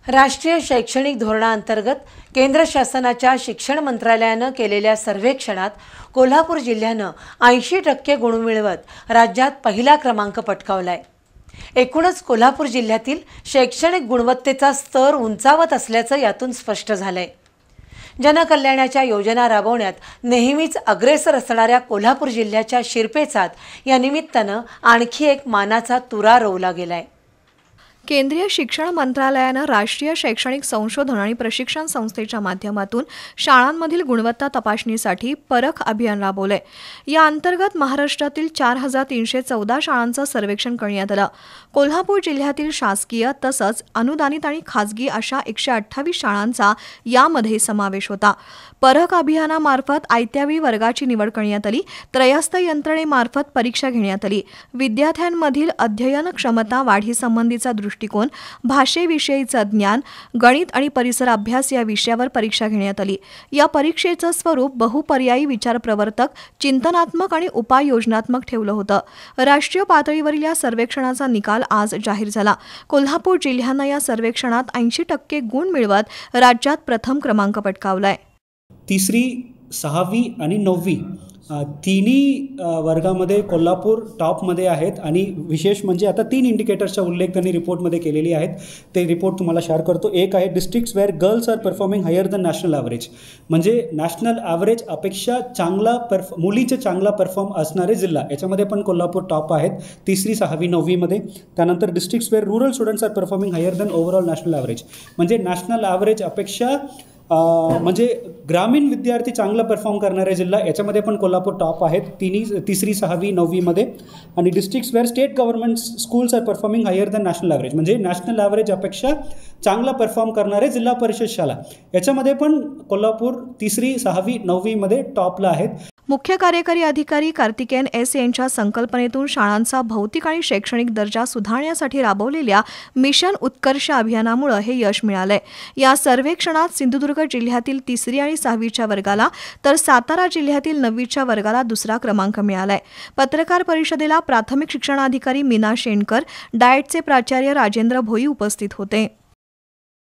राष्ट्रीय शैक्षणिक धोरणाअंतर्गत केंद्र शासनाच्या शिक्षण मंत्रालयानं केलेल्या सर्वेक्षणात कोल्हापूर जिल्ह्यानं 80% गुण मिळवत राज्यात पहिला क्रमांक पटकावलाय। एकूणच कोल्हापूर जिल्ह्यातील शैक्षणिक गुणवत्तेचा स्तर उंचावत असल्याचं यातून स्पष्ट झालंय। जनकल्याणाच्या योजना राबवण्यात नेहमीच अग्रेसर असणाऱ्या कोल्हापूर जिल्ह्याच्या शिरपेचात या निमित्तानं आणखी एक मानाचा तुरा रोवला गेलाय। केंद्रीय शिक्षण मंत्रालयानं राष्ट्रीय शैक्षणिक संशोधन आणि प्रशिक्षण संस्थेच्या माध्यमातून शाळांमधील गुणवत्ता तपासणीसाठी परख अभियान राबवले। या अंतर्गत महाराष्ट्रातील 4314 शाळांचं सर्वेक्षण करण्यात आलं। कोल्हापूर जिल्ह्यातील शासकीय तसंच अनुदानित आणि खासगी अशा 128 शाळांचा यामध्ये समावेश होता। परख अभियानामार्फत आयत्यावेळी वर्गाची निवड करण्यात आली। त्रयस्थ यंत्रणेमार्फत परीक्षा घेण्यात आली। विद्यार्थ्यांमधील अध्ययन क्षमता वाढीसंबंधीचा दृष्टिकोन, भाषेविषयीचं ज्ञान, गणित आणि परिसर अभ्यास या विषयावर परीक्षा घेण्यात आली। या परीक्षेचं स्वरूप बहुपर्यायी विचारप्रवर्तक, चिंतनात्मक आणि उपाययोजनात्मक ठेवलं होतं। राष्ट्रीय पातळीवरील या सर्वेक्षणाचा निकाल आज जाहीर झाला। कोल्हापूर जिल्ह्यानं या सर्वेक्षणात 80% गुण मिळवत राज्यात प्रथम क्रमांक पटकावलाय। तिसरी, 6वी आणि 9वी तिन्ही वर्गामध्ये कोल्हापूर टॉपमध्ये आहेत आणि विशेष म्हणजे आता 3 इंडिकेटर्सचा उल्लेख त्यांनी रिपोर्टमध्ये केलेली आहेत। ते रिपोर्ट तुम्हाला शेअर करतो। एक आहे districts where girls are performing higher than national average, म्हणजे नॅशनल ॲव्हरेज अपेक्षा चांगला मुलीचे चांगला परफॉर्म असणारे जिल्हा, याच्यामध्ये पण कोल्हापूर टॉप आहेत 3री, 6वी, 9वीमध्ये। त्यानंतर districts where rural students are performing higher than overall national average, म्हणजे नॅशनल ॲव्हरेज अपेक्षा म्हणजे ग्रामीण विद्यार्थी चांगला परफॉर्म करणारे जिल्हा, याच्यामध्ये पण कोल्हापूर टॉप आहेत 3री, 6वी, 9वीमध्ये। आणि districts where state government schools are performing higher than national average, म्हणजे नॅशनल ॲव्हरेज अपेक्षा चांगला परफॉर्म करणारे जिल्हा परिषद शाळा, याच्यामध्ये पण कोल्हापूर 3री, 6वी, 9वीमध्ये टॉपला आहेत। मुख्य कार्यकारी अधिकारी कार्तिकेयन एस यांच्या संकल्पनेतून शाळांचा भौतिक आणि शैक्षणिक दर्जा सुधारण्यासाठी राबवलेल्या मिशन उत्कर्ष अभियानामुळे हे यश मिळालंय। या सर्वेक्षणात सिंधुदुर्ग जिल्ह्यातील 3री आणि 6वीच्या वर्गाला तर सातारा जिल्ह्यातील 9वीच्या वर्गाला दुसरा क्रमांक मिळालाय। पत्रकार परिषदेला प्राथमिक शिक्षणाधिकारी मीना शेणकर, डाएटचे प्राचार्य राजेंद्र भोई उपस्थित होते।